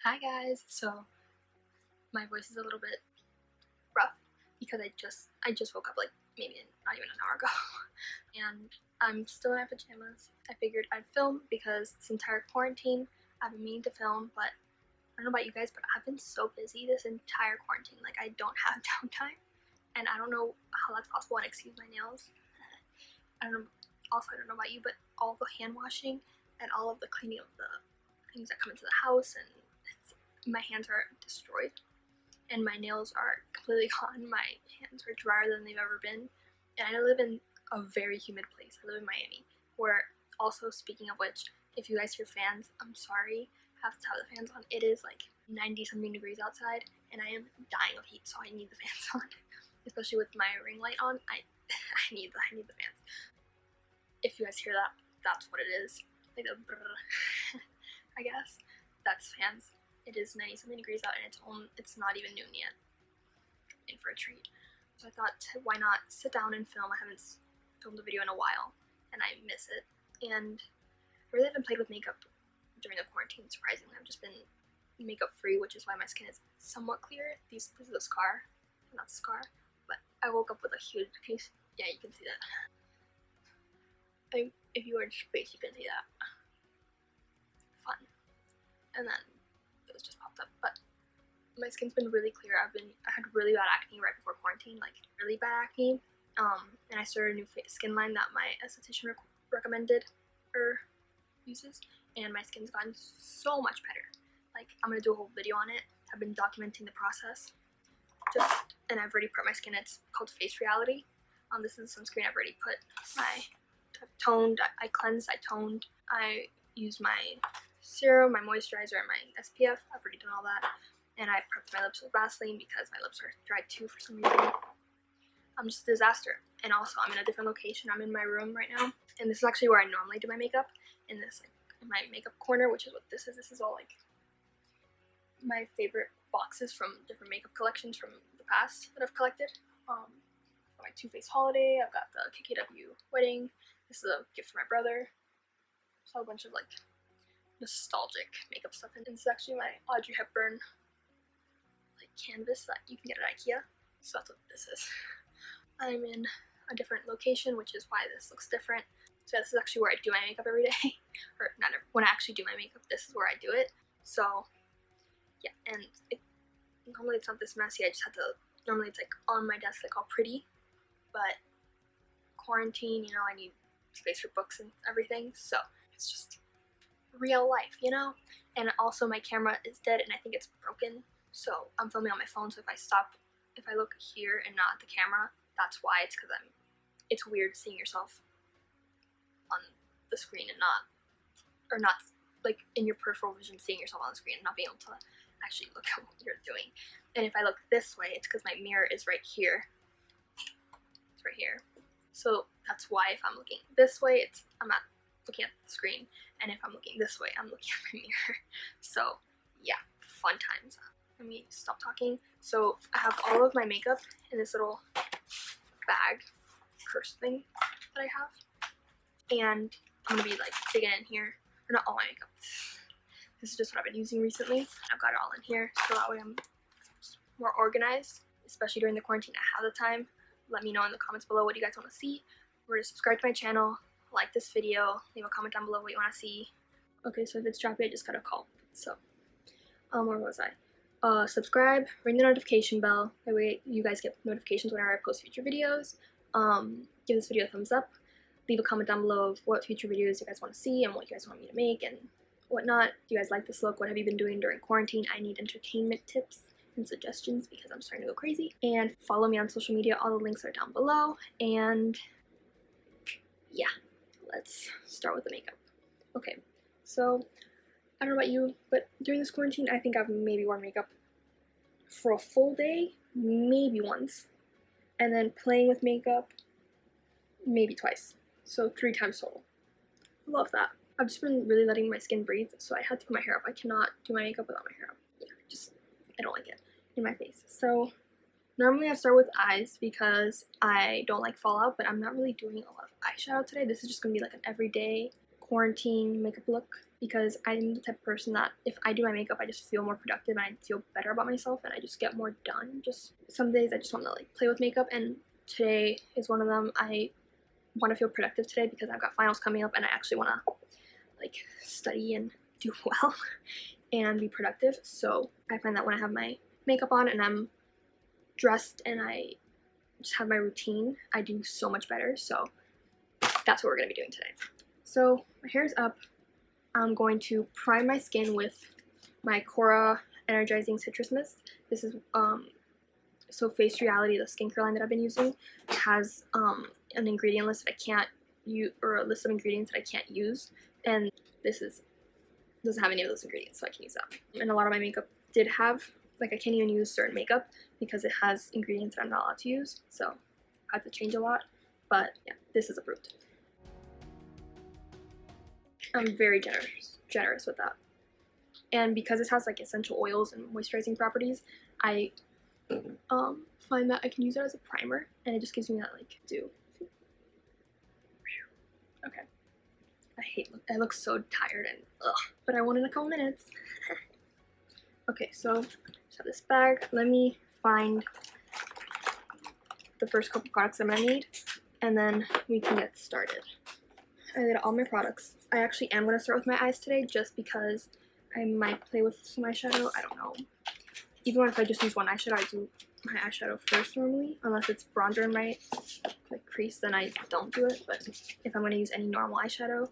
Hi guys, so my voice is a little bit rough because I just woke up like maybe not even an hour ago and I'm still in my pajamas. I figured I'd film because this entire quarantine I've been meaning to film, but I don't know about you guys, but I've been so busy this entire quarantine. Like, I don't have downtime and I don't know how that's possible. And excuse my nails. I don't know. Also, I don't know about you, but all the hand washing and all of the cleaning of the things that come into the house, and my hands are destroyed and my nails are completely gone. My hands are drier than they've ever been, and I live in a very humid place. I live in Miami, where, also speaking of which, if you guys hear fans, I'm sorry, I have to have the fans on. It is like 90 something degrees outside and I am dying of heat, so I need the fans on. Especially with my ring light on, I need the fans. If you guys hear that, that's what it is. Like a brrr, I guess. That's fans. It is 90 something degrees out and it's not even noon yet. In for a treat. So I thought, why not sit down and film? I haven't filmed a video in a while and I miss it. And I really haven't played with makeup during the quarantine, surprisingly. I've just been makeup free, which is why my skin is somewhat clear. This is a scar, not a scar, but I woke up with a huge piece. Yeah, you can see that. If you were in space, you can see that. Fun. And then it just popped up, but my skin's been really clear. I had really bad acne right before quarantine, like really bad acne. And I started a new skin line that my esthetician recommended or uses, and my skin's gotten so much better. Like, I'm gonna do a whole video on it. I've been documenting the process. And I've already put my skin. It's called Face Reality. This is the sunscreen I've already put. I've toned, I cleansed, I toned, I used my serum, my moisturizer, and my SPF. I've already done all that. And I prepped my lips with Vaseline because my lips are dried too for some reason. I'm just a disaster. And also, I'm in a different location. I'm in my room right now. And this is actually where I normally do my makeup. In this, like, in my makeup corner, which is what this is. This is all, like, my favorite boxes from different makeup collections from the past that I've collected. My Too Faced holiday. I've got the KKW wedding. This is a gift for my brother. So a bunch of, like, nostalgic makeup stuff. And this is actually my Audrey Hepburn like canvas that you can get at IKEA. So that's what this is. I'm in a different location, which is why this looks different. So this is actually where I do my makeup every day. Or not every, when I actually do my makeup, this is where I do it. So yeah, and normally it's not this messy. I just have to, normally it's like on my desk, like all pretty. But quarantine, you know, I need space for books and everything. So it's just real life, you know? And also my camera is dead and I think it's broken. So I'm filming on my phone, so if I look here and not at the camera, that's why. It's because it's weird seeing yourself on the screen and not like in your peripheral vision, seeing yourself on the screen and not being able to actually look at what you're doing. And if I look this way, it's because my mirror is right here. It's right here. So that's why if I'm looking this way, I'm not looking at the screen. And if I'm looking this way, I'm looking at my mirror. So yeah, fun times. Let me stop talking. So I have all of my makeup in this little bag, purse thing that I have. And I'm gonna be like digging in here. Or not all my makeup. This is just what I've been using recently. I've got it all in here, so that way I'm more organized. Especially during the quarantine, I have the time. Let me know in the comments below what you guys want to see. Remember to subscribe to my channel, like this video, leave a comment down below what you want to see. Okay, so if it's droppy, I just got a call. So, where was I? Subscribe, ring the notification bell, that way you guys get notifications whenever I post future videos. Give this video a thumbs up, leave a comment down below of what future videos you guys want to see and what you guys want me to make and whatnot. Do you guys like this look? What have you been doing during quarantine? I need entertainment tips and suggestions because I'm starting to go crazy. And follow me on social media, all the links are down below. And yeah, let's start with the makeup. Okay, so I don't know about you, but during this quarantine, I think I've maybe worn makeup for a full day, maybe once, and then playing with makeup, maybe twice. So 3 times total. Love that. I've just been really letting my skin breathe, so I had to put my hair up. I cannot do my makeup without my hair up. Yeah, I don't like it in my face. So normally I start with eyes because I don't like fallout, but I'm not really doing a lot of eyeshadow today. This is just gonna be like an everyday quarantine makeup look, because I'm the type of person that if I do my makeup, I just feel more productive and I feel better about myself and I just get more done. Just some days I just want to like play with makeup, and today is one of them. I want to feel productive today because I've got finals coming up and I actually want to like study and do well and be productive. So I find that when I have my makeup on and I'm dressed and I just have my routine, I do so much better. So that's what we're going to be doing today. So my hair is up. I'm going to prime my skin with my Kora Energizing Citrus Mist. This is so Face Reality, the skincare line that I've been using, has an ingredient list that I can't use, or a list of ingredients that I can't use, and this doesn't have any of those ingredients, so I can use that. And a lot of my makeup did have, like, I can't even use certain makeup because it has ingredients that I'm not allowed to use, so I have to change a lot. But yeah, this is approved. I'm very generous with that. And because it has like essential oils and moisturizing properties, I find that I can use it as a primer, and it just gives me that like dew. Okay. I look so tired and ugh, but I won in a couple minutes. Okay, so just have this bag. Let me find the first couple products I'm gonna need, and then we can get started. I did all my products. I actually am gonna start with my eyes today just because I might play with some eyeshadow. I don't know. Even if I just use one eyeshadow, I do my eyeshadow first normally, unless it's bronzer in my like crease, then I don't do it. But if I'm gonna use any normal eyeshadow,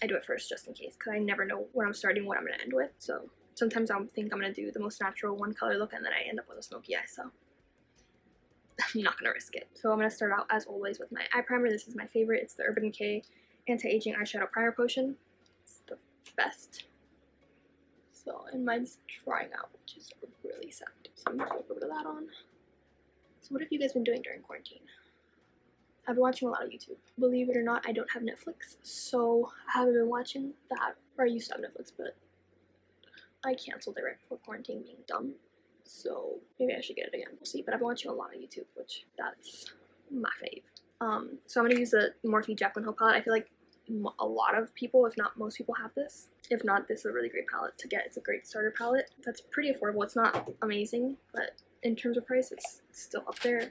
I do it first just in case, because I never know when I'm starting, what I'm gonna end with. So sometimes I'll think I'm gonna do the most natural one color look, and then I end up with a smoky eye. So I'm not gonna risk it. So I'm gonna start out as always with my eye primer. This is my favorite. It's the Urban Decay Anti-Aging Eyeshadow Primer Potion. It's the best. So, and mine's drying out, which is really sad. So I'm gonna put a bit of that on. So what have you guys been doing during quarantine? I've been watching a lot of YouTube. Believe it or not, I don't have Netflix, so I haven't been watching that. Or I used to have Netflix, but I canceled it right before quarantine, being dumb. So maybe I should get it again. We'll see. But I've been watching a lot of YouTube, which that's my fave. So I'm gonna use the Morphe Jaclyn Hill palette. I feel like a lot of people, if not most people, have this. If not, this is a really great palette to get. It's a great starter palette. That's pretty affordable. It's not amazing, but in terms of price, it's still up there.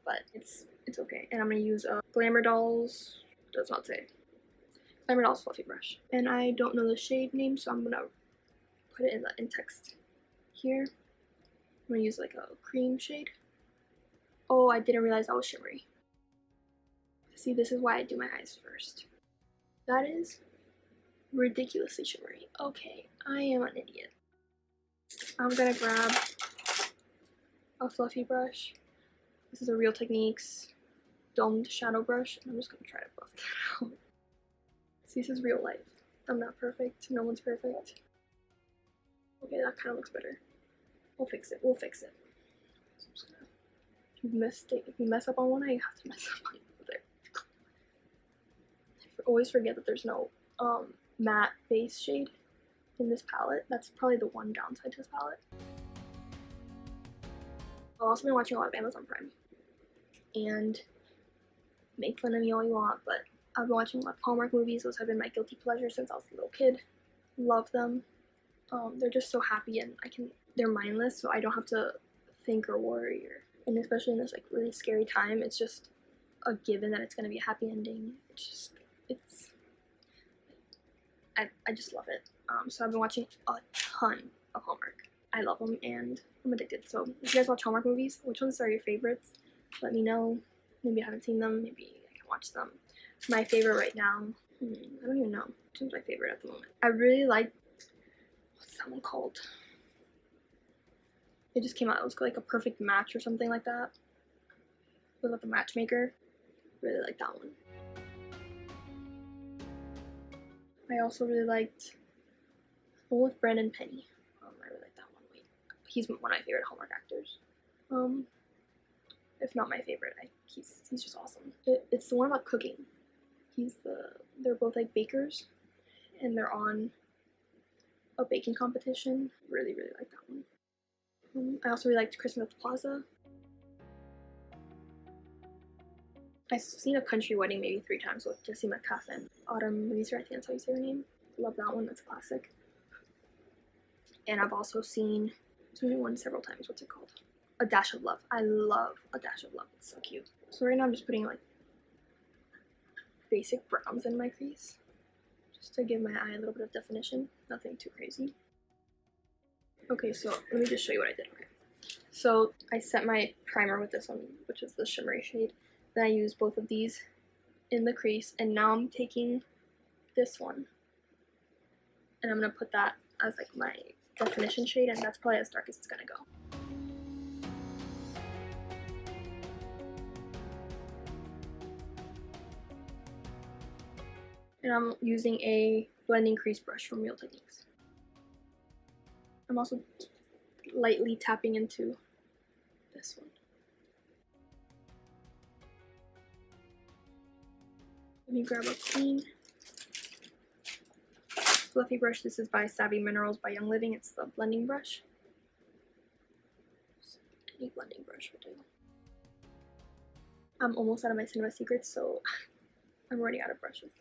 But it's okay. And I'm gonna use a Glamour Dolls. Does not say. Glamour Dolls fluffy brush. And I don't know the shade name, so I'm gonna put it in text here. I'm gonna use like a cream shade. Oh, I didn't realize that was shimmery. See, this is why I do my eyes first. That is ridiculously shimmery. Okay, I am an idiot. I'm gonna grab a fluffy brush. This is a Real Techniques domed shadow brush, and I'm just gonna try to buff that out. See, this is real life. I'm not perfect. No one's perfect. Okay, that kind of looks better. We'll fix it. We'll fix it. So I'm just gonna, if you mess up on one eye, you have to mess up on the other. I always forget that there's no matte base shade in this palette. That's probably the one downside to this palette. I've also been watching a lot of Amazon Prime. And make fun of me all you want, but I've been watching a lot of Hallmark movies. Those have been my guilty pleasure since I was a little kid. Love them. They're just so happy, and they're mindless, so I don't have to think or worry. And especially in this like really scary time, it's just a given that it's gonna be a happy ending. I just love it. So I've been watching a ton of Hallmark. I love them, and I'm addicted. So if you guys watch Hallmark movies, which ones are your favorites? Let me know. Maybe I haven't seen them. Maybe I can watch them. My favorite right now, I don't even know. Which one's my favorite at the moment? I really like, what's that one called? It just came out. It was like a perfect match or something like that. It was like the matchmaker. Really like that one. I also really liked the one with Brandon Penny. I really like that one. Wait, he's one of my favorite Hallmark actors. If not my favorite, he's just awesome. It's the one about cooking. They're both like bakers, and they're on a baking competition. Really, really like that one. I also really liked Christmas at the Plaza. I've seen A Country Wedding maybe 3 times with Jesse McCaffin. Autumn Reeser, I think that's how you say her name. Love that one, that's classic. And I've also seen one several times. What's it called? A Dash of Love. I love A Dash of Love. It's so cute. So right now I'm just putting like basic browns in my crease, just to give my eye a little bit of definition. Nothing too crazy. Okay, so let me just show you what I did. Okay. So I set my primer with this one, which is the shimmery shade. Then I used both of these in the crease, and now I'm taking this one and I'm gonna put that as like my definition shade, and that's probably as dark as it's gonna go. And I'm using a blending crease brush from Real Techniques. I'm also lightly tapping into this one. Let me grab a clean fluffy brush. This is by BareMinerals by Young Living. It's the blending brush. Any blending brush will do. I'm almost out of my Cinema Secrets, so I'm running out of brushes.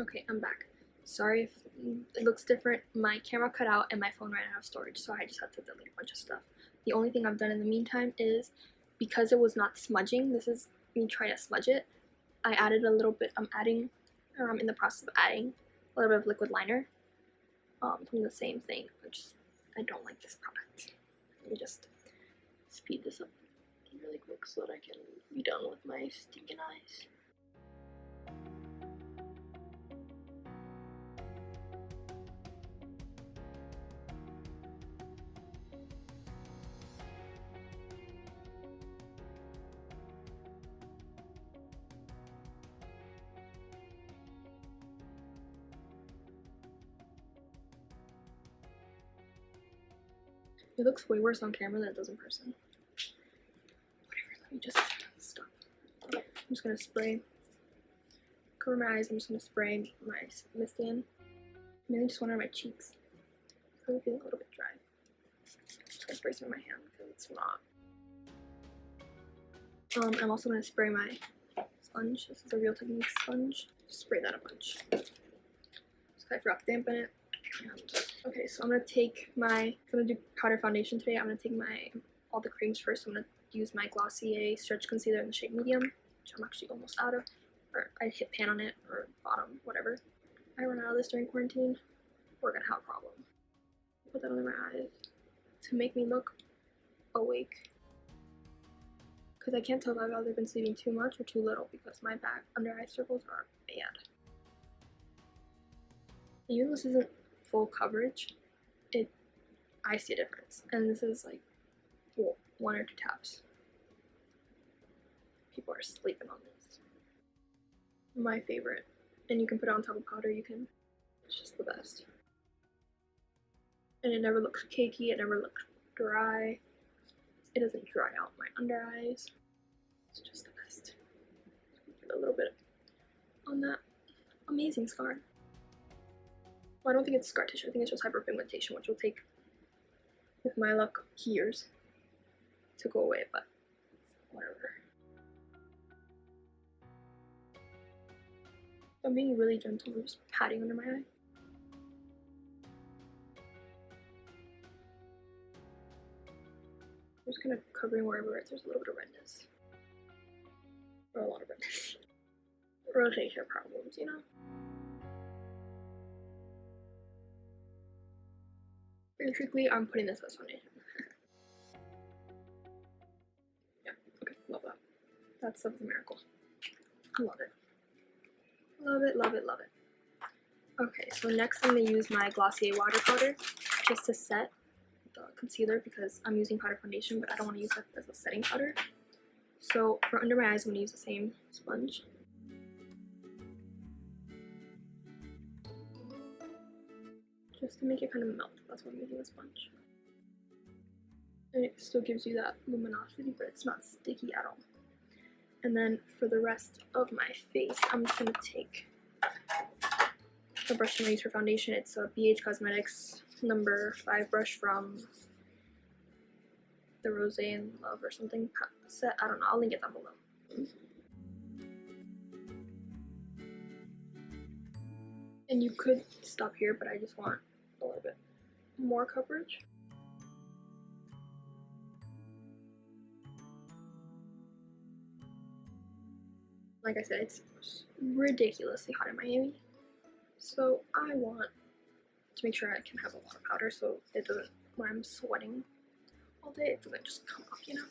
Okay, I'm back. Sorry if it looks different. My camera cut out and my phone ran out of storage, so I just had to delete a bunch of stuff. The only thing I've done in the meantime is, because it was not smudging, this is me trying to smudge it, I added a little bit, I'm in the process of adding a little bit of liquid liner from the same thing, which I don't like this product. Let me just speed this up really quick so that I can be done with my stinking eyes. It looks way worse on camera than it does in person. Whatever, let me just stop. I'm just gonna spray, cover my eyes. I'm just gonna spray my mist in. Mainly just one on my cheeks. I'm feeling a little bit dry. I'm just gonna spray some in my hand because it's not. I'm also gonna spray my sponge. This is a Real Techniques sponge. Just spray that a bunch. So I forgot to dampen it. Okay, so I'm gonna do powder foundation today. I'm gonna take all the creams first. I'm gonna use my Glossier stretch concealer in the shade medium, which I'm actually almost out of. Or I hit pan on it, or bottom, whatever. I run out of this during quarantine, we're gonna have a problem. Put that under my eyes to make me look awake. Because I can't tell if I've either been sleeping too much or too little, because my under eye circles are bad. Even though this isn't full coverage, I see a difference, and this is like 1 or 2 taps. People are sleeping on this. My favorite, and you can put it on top of powder. It's just the best, and it never looks cakey. It never looks dry. It doesn't dry out my under eyes. It's just the best. Put a little bit on that amazing scar. Well, I don't think it's scar tissue. I think it's just hyperpigmentation, which will take, with my luck, years to go away, but whatever. I'm being really gentle. I'm just patting under my eye. I'm just kind of covering wherever there's a little bit of redness. Or a lot of redness. Rosacea problems, you know? Basically, I'm putting this as foundation. Yeah, okay, love that. That's a miracle. I love it. Love it, love it, love it. Okay, so next I'm going to use my Glossier Wowder powder just to set the concealer, because I'm using powder foundation, but I don't want to use that as a setting powder. So for under my eyes, I'm going to use the same sponge. Just to make it kind of melt. That's why I'm using a sponge. And it still gives you that luminosity, but it's not sticky at all. And then for the rest of my face, I'm just going to take the brush I use for foundation. It's a BH Cosmetics number 5 brush from the Rose in Love or something set. I don't know. I'll link it down below. And you could stop here, but I just want a little bit more coverage. Like I said, it's ridiculously hot in Miami, so I want to make sure I can have a lot of powder so it doesn't, when I'm sweating all day, it doesn't just come off, you know?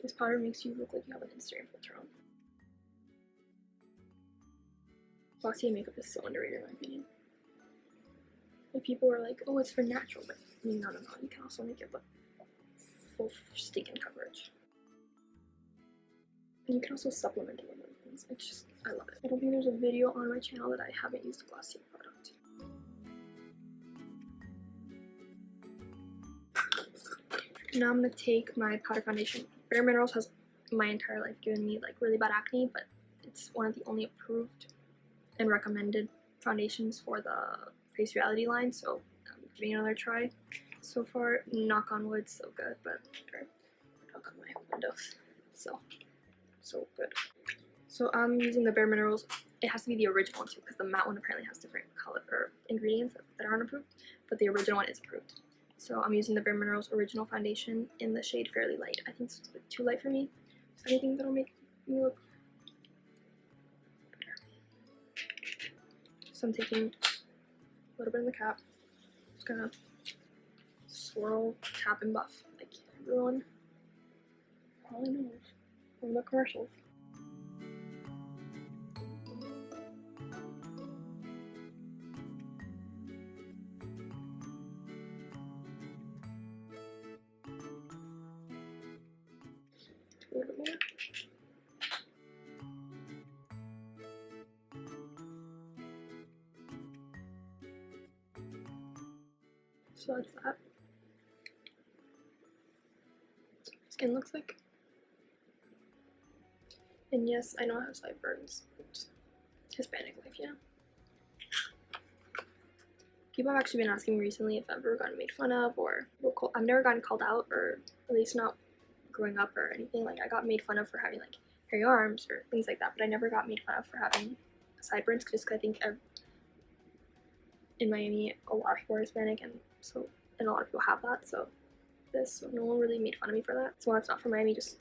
This powder makes you look like you have an Instagram filter on. Glossier makeup is so underrated in my opinion. Like, people are like, oh, it's for natural, but no, you can also make it look full stinking coverage. And you can also supplement it with other things. It's just, I love it. I don't think there's a video on my channel that I haven't used a Glossier product. Now I'm going to take my powder foundation. BareMinerals has my entire life given me like really bad acne, but it's one of the only approved and recommended foundations for the Face Reality line, so I'm giving it another try. So far, knock on wood, so good, but knock on my windows, so good. So I'm using the BareMinerals. It has to be the original one too, because the matte one apparently has different color or ingredients that aren't approved, but the original one is approved. So I'm using the BareMinerals original foundation in the shade Fairly Light. I think it's a bit too light for me. Is there anything that'll make me look better? So I'm taking a little bit in the cap. Just gonna swirl, tap, and buff like everyone probably knows from the commercials. A little bit more. So that's that. Skin looks like. And yes, I know I have sideburns. Just Hispanic life, you know. People have actually been asking me recently if I've ever gotten made fun of or I've never gotten called out, or at least not growing up or anything. Like, I got made fun of for having like hairy arms or things like that, but I never got made fun of for having sideburns, just because I think in Miami a lot of people are Hispanic, and a lot of people have that, so no one really made fun of me for that. So while it's not from Miami, just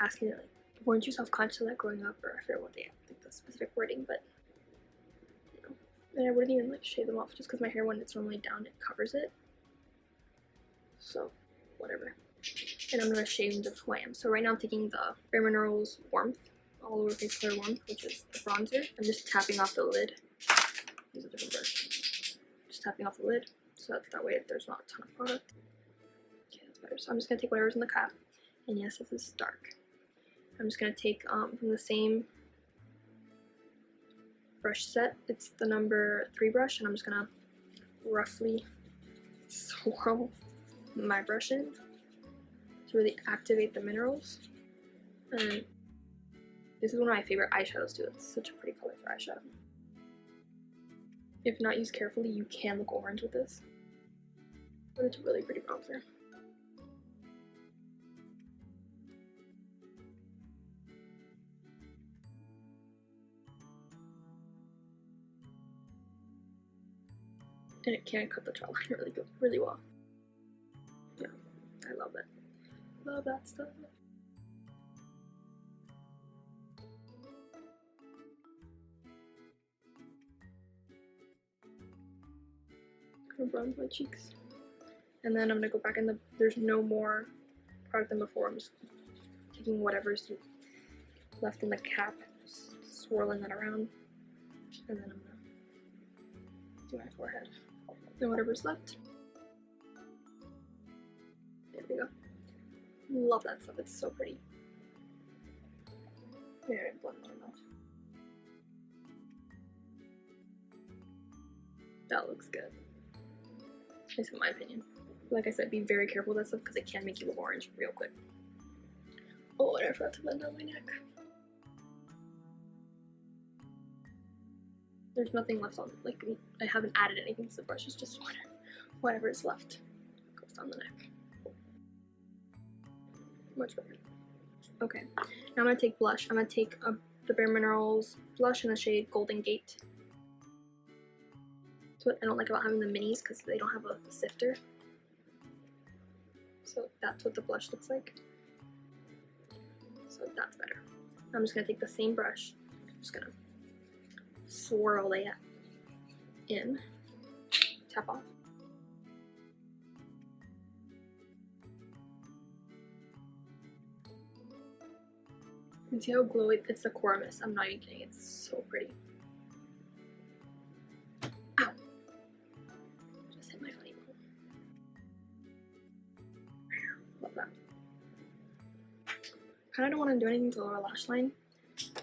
ask me like, weren't you self-conscious of that growing up, or I forget what like the specific wording, but you know. And I wouldn't even like shave them off just because my hair, when it's normally down, it covers it. So whatever. And I'm gonna shave into who I am. So right now I'm taking the BareMinerals Warmth, all over face clear Warmth, which is the bronzer. I'm just tapping off the lid. Use a different brush. Just tapping off the lid, so that way there's not a ton of product. Okay, that's better. So I'm just gonna take whatever's in the cap. And yes, this is dark. I'm just gonna take from the same brush set. It's the number 3 brush, and I'm just gonna roughly swirl my brush in to really activate the minerals. And this is one of my favorite eyeshadows too. It's such a pretty color for eyeshadow. If not used carefully, you can look orange with this, but it's a really pretty bronzer. And it can cut the jawline really well. Yeah, I love it. Love that stuff. I'm gonna bronze my cheeks. And then I'm gonna go back in there's no more product than before. I'm just taking whatever's left in the cap, just swirling that around. And then I'm gonna do my forehead. And whatever's left. There we go. Love that stuff, it's so pretty. Here, blend it out. That looks good. At least in my opinion. Like I said, be very careful with that stuff because it can make you look orange real quick. Oh, and I forgot to blend out my neck. There's nothing left on, like, I haven't added anything to the brush, it's just whatever is left goes down the neck. Much better. Okay, now I'm going to take blush. I'm going to take the BareMinerals blush in the shade Golden Gate. That's what I don't like about having the minis, because they don't have a sifter. So that's what the blush looks like. So that's better. I'm just going to take the same brush. I'm just going to swirl it in. Tap off. You can see how glowy it's the Kora mist. I'm not even kidding. It's so pretty. Ow! Just hit my funny bone. Love that. Kind of don't want to do anything to the lower lash line,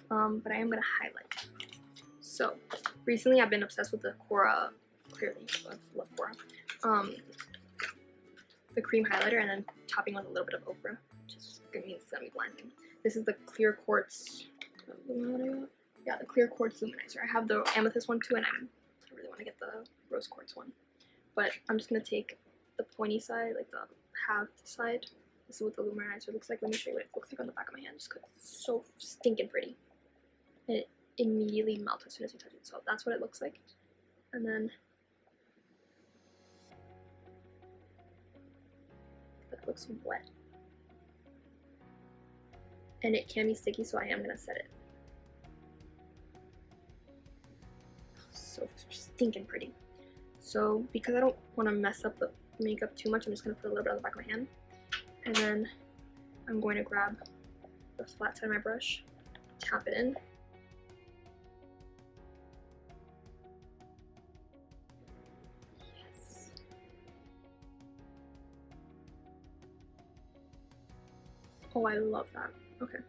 but I am going to highlight. So, recently I've been obsessed with the Kora, clearly, I love Kora, the cream highlighter, and then topping with a little bit of Ofra, which is means semi-blending. This is the clear quartz, yeah, the clear quartz luminizer. I have the amethyst one too, and I really want to get the rose quartz one. But I'm just going to take the pointy side, like the half side. This is what the luminizer looks like. Let me show you what it looks like on the back of my hand, just because it's so stinking pretty. And it immediately melts as soon as you touch it. So that's what it looks like. And then that looks wet. And it can be sticky, so I am going to set it. So stinking pretty. So because I don't want to mess up the makeup too much, I'm just going to put a little bit on the back of my hand. And then I'm going to grab the flat side of my brush, tap it in. Yes. Oh, I love that. Okay.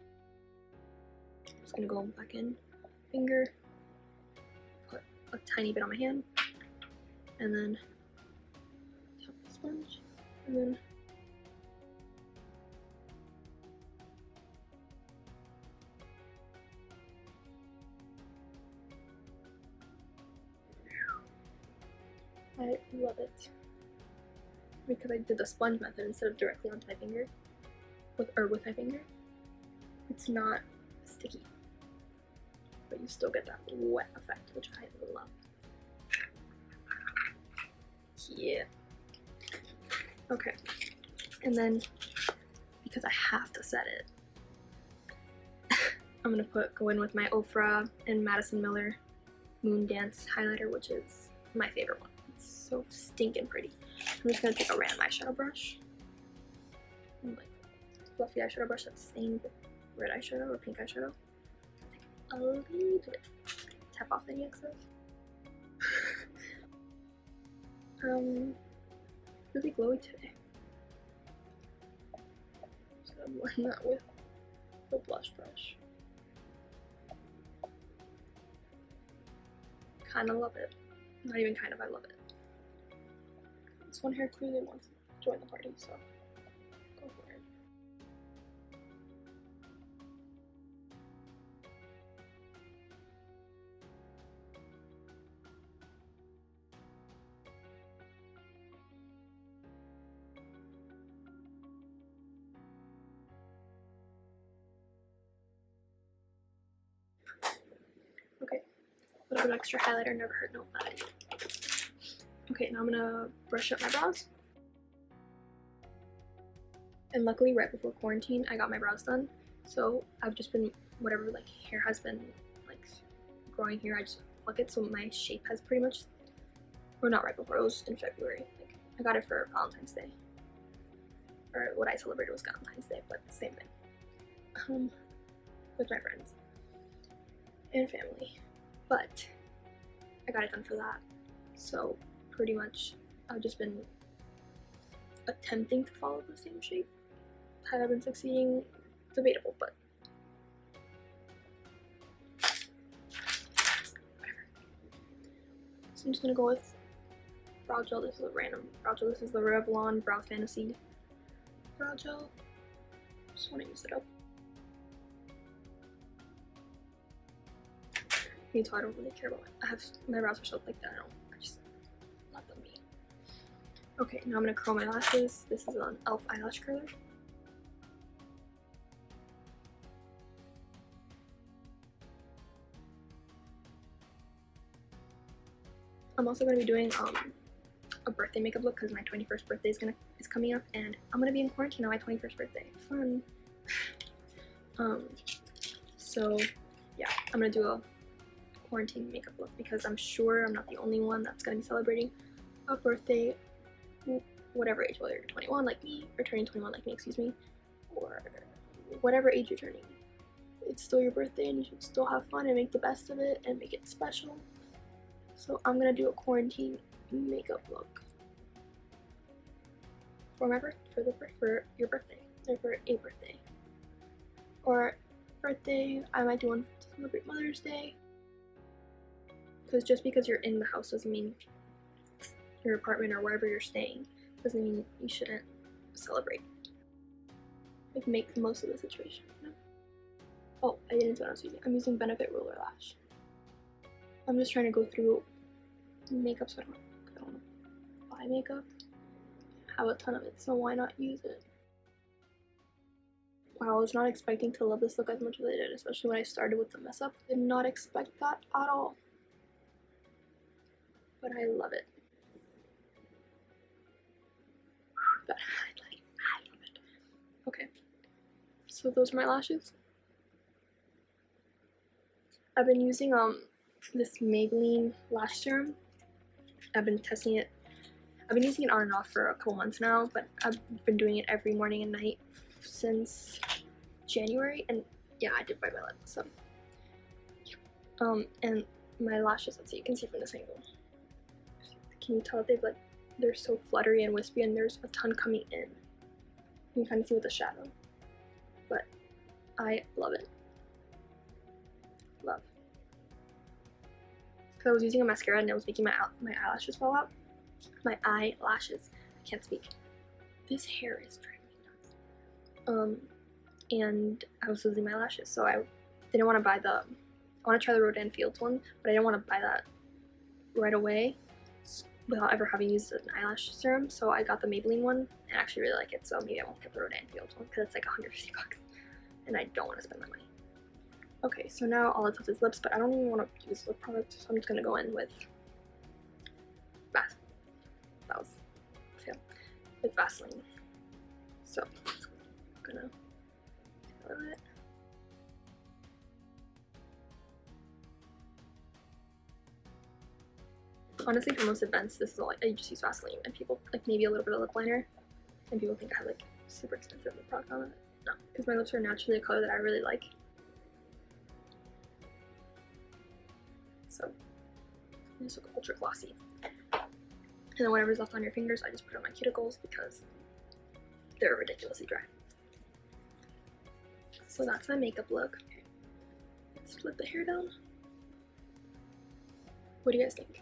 I'm just going to go back in, finger, put a tiny bit on my hand, and then tap the sponge, and then I love it because I did the sponge method instead of directly onto my finger, with my finger. It's not sticky, but you still get that wet effect, which I love. Yeah. Okay, and then because I have to set it, I'm gonna go in with my Ofra and Madison Miller Moondance highlighter, which is my favorite one. It's so stinking pretty. I'm just gonna take a random eyeshadow brush, and like fluffy eyeshadow brush that's stained with red eyeshadow or pink eyeshadow. Take a little bit, tap off any excess. Really glowy today. Just gonna blend that with the blush brush. Kinda love it. Not even kind of, I love it. This one here clearly wants to join the party, so go for it. Okay, a little bit of extra highlighter never hurt nobody. Okay, now I'm gonna brush up my brows. And luckily, right before quarantine, I got my brows done. So I've just been, whatever like hair has been like growing here, I just pluck it. So my shape has pretty much, or not right before, it was in February. Like I got it for Valentine's Day, or what I celebrated was Valentine's Day, but same thing. With my friends and family. But I got it done for that. So pretty much I've just been attempting to follow the same shape. Have I been succeeding? Debatable, but whatever. So I'm just gonna go with brow gel. This is a random brow gel. This is the Revlon Brow Fantasy brow gel. Just want to use it up. Me too, I don't really care about it. My brows are so thick that I just let them be. Okay, now I'm gonna curl my lashes. This is an e.l.f. eyelash curler. I'm also gonna be doing a birthday makeup look because my 21st birthday is coming up, and I'm gonna be in quarantine on my 21st birthday. Fun. So yeah, I'm gonna do a quarantine makeup look because I'm sure I'm not the only one that's gonna be celebrating a birthday, whatever age, whether you're 21 like me or turning 21 like me, excuse me, or whatever age you're turning. It's still your birthday and you should still have fun and make the best of it and make it special. So I'm gonna do a quarantine makeup look for your birthday, or for a birthday, or birthday. I might do one to celebrate Mother's Day, because just because you're in the house doesn't mean your apartment or wherever you're staying doesn't mean you shouldn't celebrate. Like, make the most of the situation, you know? Oh, I didn't say what I was using. I'm using Benefit Rollerlash. I'm just trying to go through makeup so I don't want to buy makeup. I have a ton of it, so why not use it? Wow, I was not expecting to love this look as much as I did, especially when I started with the mess up. Did not expect that at all. But I love it. That highlight, I love it. Okay, so those are my lashes. I've been using this Maybelline lash serum. I've been testing it. I've been using it on and off for a couple months now, but I've been doing it every morning and night since January, and yeah, I did bite my lip, so and my lashes, let's see, you can see from this angle. Can you tell that they're so fluttery and wispy, and there's a ton coming in. You can kind of see with the shadow, but I love it. Love. Because I was using a mascara and it was making my eyelashes fall out. My eyelashes. I can't speak. This hair is driving me nuts. And I was losing my lashes, so I didn't want to buy I want to try the Rodan Fields one, but I didn't want to buy that right away without ever having used an eyelash serum, so I got the Maybelline one, and I actually really like it, so maybe I won't get the Rodan Fields one, because it's like 150 bucks, and I don't want to spend that money. Okay, so now all that's left is lips, but I don't even want to use lip product, so I'm just going to go in with that was a fail. With Vaseline. So, I'm gonna color it. Honestly, for most events, this is all I just use Vaseline, and people, like, maybe a little bit of lip liner, and people think I have like super expensive lip product on it. No, because my lips are naturally a color that I really like. So, this looks ultra glossy. And then whatever's left on your fingers, I just put on my cuticles because they're ridiculously dry. So that's my makeup look. Let's flip the hair down. What do you guys think?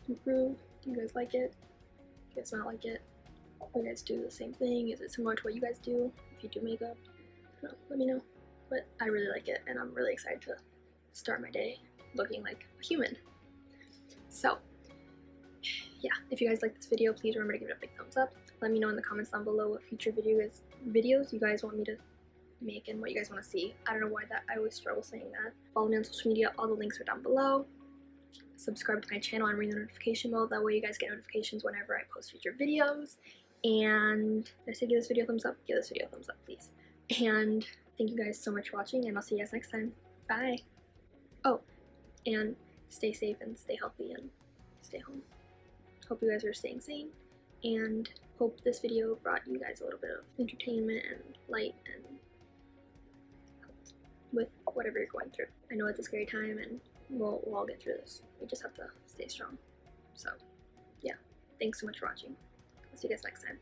Improve? Do you guys like it? Do you guys not like it? Do you guys do the same thing? Is it similar to what you guys do if you do makeup? I don't know, let me know. But I really like it, and I'm really excited to start my day looking like a human. So yeah, if you guys like this video, please remember to give it a big thumbs up. Let me know in the comments down below what future videos you guys want me to make and what you guys want to see. I don't know why I always struggle saying that. Follow me on social media, all the links are down below. Subscribe to my channel and ring the notification bell, that way you guys get notifications whenever I post future videos. And did I say give this video a thumbs up? Give this video a thumbs up, please. And thank you guys so much for watching, and I'll see you guys next time. Bye! Oh, and stay safe and stay healthy and stay home. Hope you guys are staying sane, and hope this video brought you guys a little bit of entertainment and light and helped with whatever you're going through. I know it's a scary time, and we'll all get through this. We just have to stay strong. So yeah, thanks so much for watching. I'll see you guys next time.